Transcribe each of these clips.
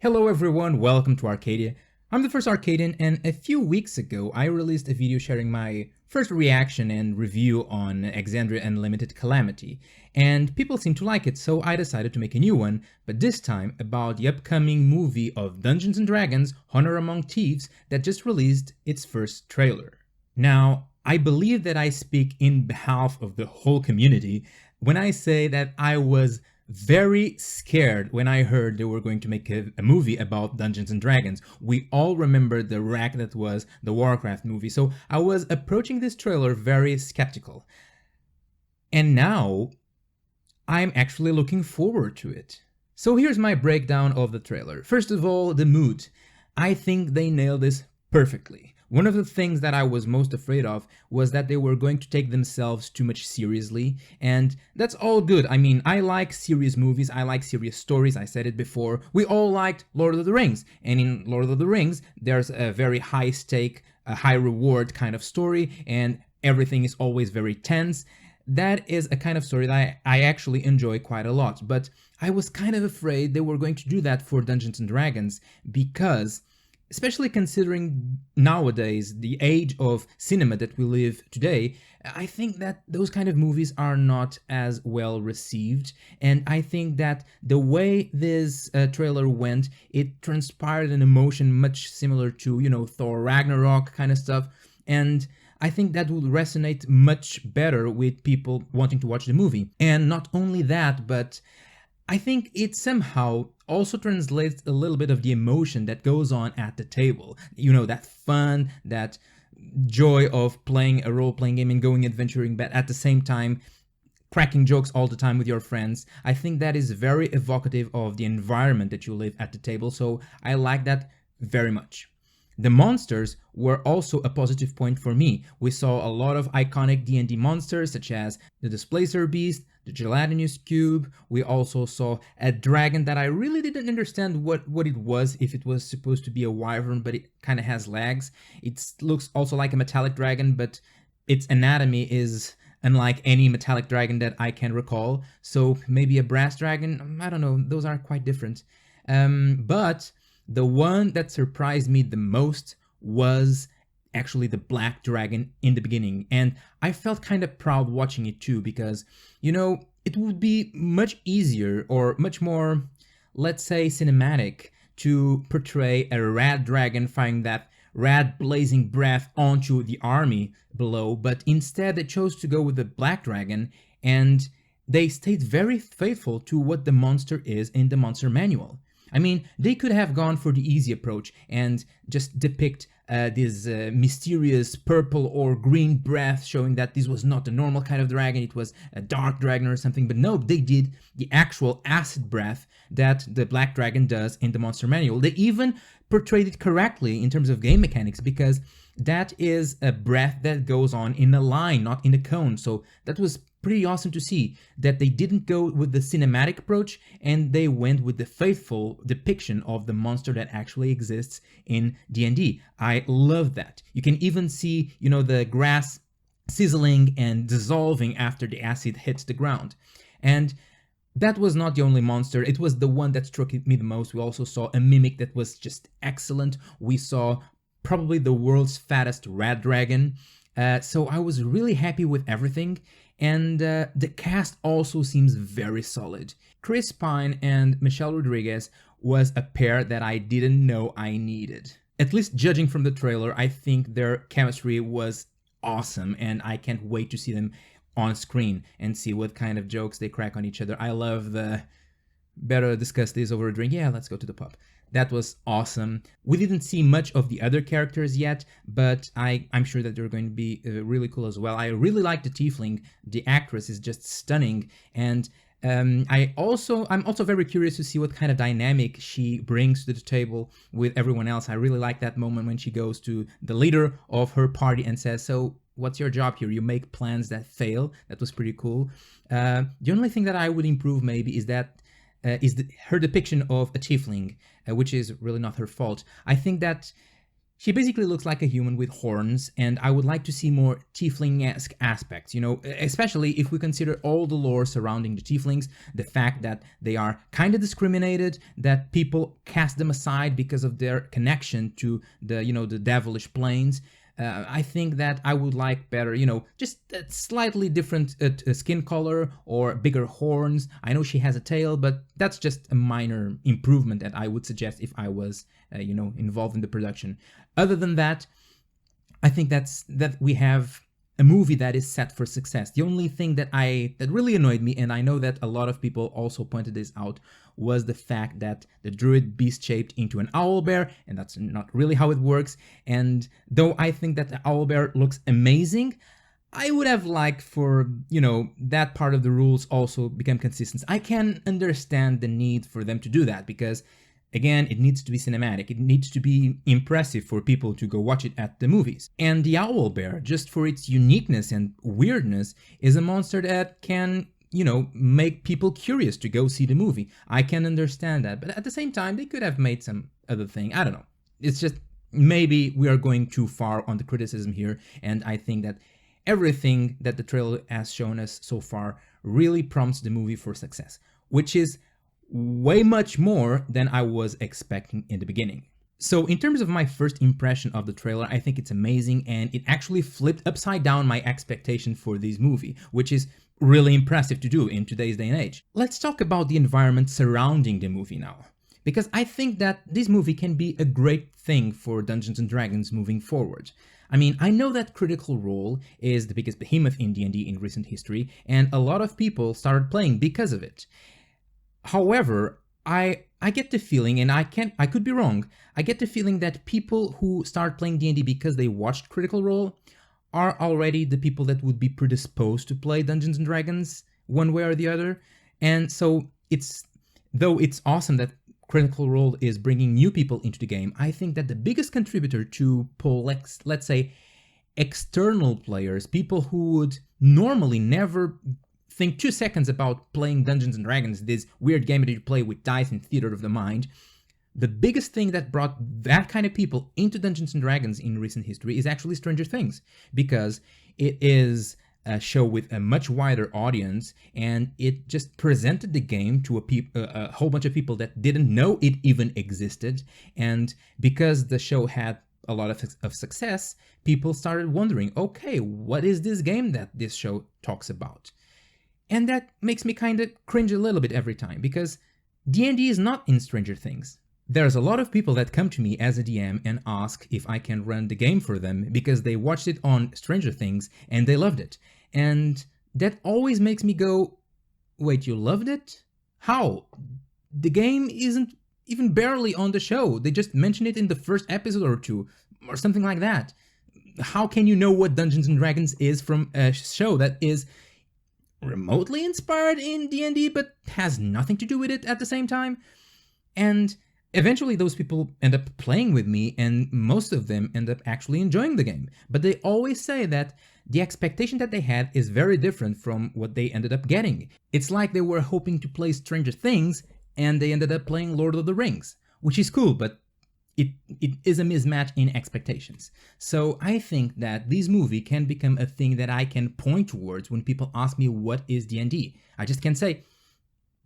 Hello everyone, welcome to Arcadia. I'm the first Arcadian, and a few weeks ago I released a video sharing my first reaction and review on Exandria Unlimited Calamity, and people seem to like it, so I decided to make a new one, but this time about the upcoming movie of Dungeons & Dragons Honor Among Thieves that just released its first trailer. Now, I believe that I speak in behalf of the whole community when I say that I was very scared when I heard they were going to make a movie about Dungeons and Dragons. We all remember the wreck that was the Warcraft movie, so I was approaching this trailer very skeptical. And now, I'm actually looking forward to it. So here's my breakdown of the trailer. First of all, the mood. I think they nailed this perfectly. One of the things that I was most afraid of was that they were going to take themselves too much seriously, and that's all good. I mean, I like serious movies, I like serious stories, I said it before. We all liked Lord of the Rings, and in Lord of the Rings, there's a very high stake, a high reward kind of story, and everything is always very tense. That is a kind of story that I actually enjoy quite a lot, but I was kind of afraid they were going to do that for Dungeons & Dragons because, especially considering nowadays the age of cinema that we live today, I think that those kind of movies are not as well received, and I think that the way this trailer went, it transpired an emotion much similar to, Thor Ragnarok kind of stuff, and I think that would resonate much better with people wanting to watch the movie. And not only that, but I think it somehow also translates a little bit of the emotion that goes on at the table. That fun, that joy of playing a role-playing game and going adventuring, but at the same time, cracking jokes all the time with your friends. I think that is very evocative of the environment that you live at the table, so I like that very much. The monsters were also a positive point for me. We saw a lot of iconic D&D monsters such as the Displacer Beast, the Gelatinous Cube. We also saw a dragon that I really didn't understand what it was, if it was supposed to be a wyvern, but it kind of has legs. It looks also like a metallic dragon, but its anatomy is unlike any metallic dragon that I can recall. So maybe a brass dragon, I don't know, those are quite different. But the one that surprised me the most was actually the black dragon in the beginning, and I felt kind of proud watching it too, because, it would be much easier or much more, let's say, cinematic to portray a red dragon firing that red blazing breath onto the army below, but instead they chose to go with the black dragon, and they stayed very faithful to what the monster is in the monster manual. I mean, they could have gone for the easy approach and just depict this mysterious purple or green breath, showing that this was not the normal kind of dragon, it was a dark dragon or something, but no, they did the actual acid breath that the black dragon does in the monster manual. They even portrayed it correctly in terms of game mechanics, because that is a breath that goes on in a line, not in a cone, so that was pretty awesome to see that they didn't go with the cinematic approach and they went with the faithful depiction of the monster that actually exists in D&D. I love that. You can even see, the grass sizzling and dissolving after the acid hits the ground. And that was not the only monster, it was the one that struck me the most. We also saw a mimic that was just excellent. We saw probably the world's fattest red dragon. So I was really happy with everything. And the cast also seems very solid. Chris Pine and Michelle Rodriguez was a pair that I didn't know I needed. At least judging from the trailer, I think their chemistry was awesome, and I can't wait to see them on screen and see what kind of jokes they crack on each other. I love the better discuss this over a drink. Yeah, let's go to the pub. That was awesome. We didn't see much of the other characters yet, but I'm sure that they're going to be really cool as well. I really like the tiefling. The actress is just stunning, and I'm also very curious to see what kind of dynamic she brings to the table with everyone else. I really like that moment when she goes to the leader of her party and says, "So, what's your job here? You make plans that fail." That was pretty cool. The only thing that I would improve maybe is that her depiction of a tiefling, which is really not her fault. I think that She basically looks like a human with horns, and I would like to see more tiefling-esque aspects, especially if we consider all the lore surrounding the tieflings, the fact that they are kind of discriminated, that people cast them aside because of their connection to the devilish planes. I think that I would like better, just a slightly different skin color or bigger horns. I know she has a tail, but that's just a minor improvement that I would suggest if I was, involved in the production. Other than that, I think that we have a movie that is set for success. The only thing that really annoyed me, and I know that a lot of people also pointed this out, was the fact that the druid beast shaped into an owlbear, and that's not really how it works. And though I think that the owlbear looks amazing, I would have liked for, that part of the rules also become consistent. I can understand the need for them to do that because, again, it needs to be cinematic. It needs to be impressive for people to go watch it at the movies. And the owlbear, just for its uniqueness and weirdness, is a monster that can, make people curious to go see the movie. I can understand that. But at the same time, they could have made some other thing. I don't know. It's just maybe we are going too far on the criticism here. And I think that everything that the trailer has shown us so far really prompts the movie for success, which is way much more than I was expecting in the beginning. So in terms of my first impression of the trailer, I think it's amazing, and it actually flipped upside down my expectation for this movie, which is really impressive to do in today's day and age. Let's talk about the environment surrounding the movie now, because I think that this movie can be a great thing for Dungeons & Dragons moving forward. I mean, I know that Critical Role is the biggest behemoth in D&D in recent history, and a lot of people started playing because of it. However, I get the feeling, and I could be wrong, I get the feeling that people who start playing D&D because they watched Critical Role are already the people that would be predisposed to play Dungeons & Dragons one way or the other. And so though it's awesome that Critical Role is bringing new people into the game, I think that the biggest contributor to pull, let's say, external players, people who would normally never think 2 seconds about playing Dungeons & Dragons, this weird game that you play with dice and theater of the mind, the biggest thing that brought that kind of people into Dungeons & Dragons in recent history is actually Stranger Things, because it is a show with a much wider audience, and it just presented the game to a whole bunch of people that didn't know it even existed, and because the show had a lot of success, people started wondering, okay, what is this game that this show talks about? And that makes me kind of cringe a little bit every time, because D&D is not in Stranger Things. There's a lot of people that come to me as a DM and ask if I can run the game for them because they watched it on Stranger Things and they loved it. And that always makes me go, wait, you loved it? How? The game isn't even barely on the show. They just mentioned it in the first episode or two, or something like that. How can you know what Dungeons & Dragons is from a show that is remotely inspired in D&D but has nothing to do with it at the same time? And eventually those people end up playing with me, and most of them end up actually enjoying the game. But they always say that the expectation that they had is very different from what they ended up getting. It's like they were hoping to play Stranger Things and they ended up playing Lord of the Rings, which is cool, but it is a mismatch in expectations. So I think that this movie can become a thing that I can point towards when people ask me what is D&D. I just can say,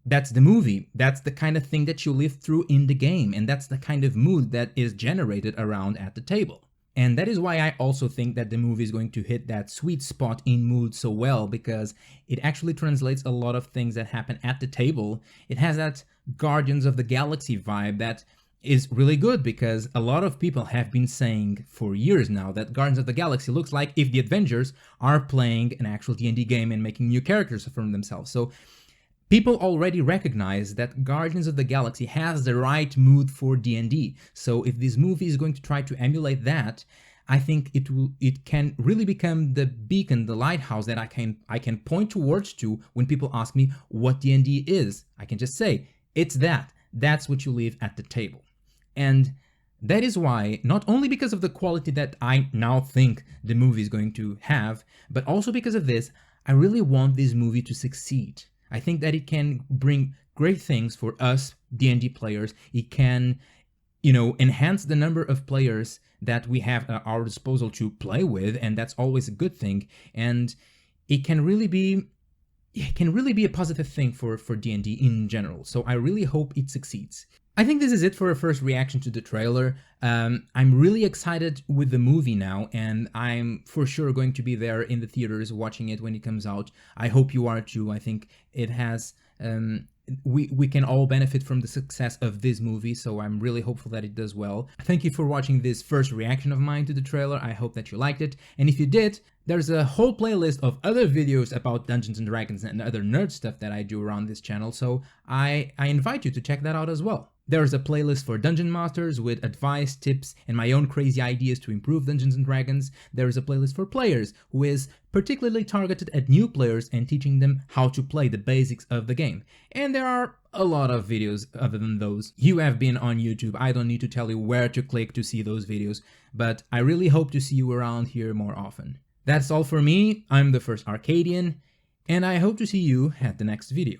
that's the movie. That's the kind of thing that you live through in the game, and that's the kind of mood that is generated around at the table. And that is why I also think that the movie is going to hit that sweet spot in mood so well, because it actually translates a lot of things that happen at the table. It has that Guardians of the Galaxy vibe that is really good, because a lot of people have been saying for years now that Guardians of the Galaxy looks like if the Avengers are playing an actual D&D game and making new characters from themselves. So people already recognize that Guardians of the Galaxy has the right mood for D&D. So if this movie is going to try to emulate that, I think it can really become the beacon, the lighthouse that I can point towards to when people ask me what D&D is. I can just say, it's that. That's what you leave at the table. And that is why, not only because of the quality that I now think the movie is going to have, but also because of this, I really want this movie to succeed. I think that it can bring great things for us D&D players. It can enhance the number of players that we have at our disposal to play with, and that's always a good thing. And it can really be a positive thing for D&D in general. So I really hope it succeeds. I think this is it for a first reaction to the trailer. I'm really excited with the movie now, and I'm for sure going to be there in the theaters watching it when it comes out. I hope you are too. I think it has we can all benefit from the success of this movie, so I'm really hopeful that it does well. Thank you for watching this first reaction of mine to the trailer. I hope that you liked it, and if you did, there's a whole playlist of other videos about Dungeons & Dragons and other nerd stuff that I do around this channel, so I invite you to check that out as well. There's a playlist for Dungeon Masters with advice, tips, and my own crazy ideas to improve Dungeons & Dragons. There's a playlist for players, who is particularly targeted at new players and teaching them how to play the basics of the game. And there are a lot of videos other than those. You have been on YouTube, I don't need to tell you where to click to see those videos, but I really hope to see you around here more often. That's all for me. I'm the first Arcadian, and I hope to see you at the next video.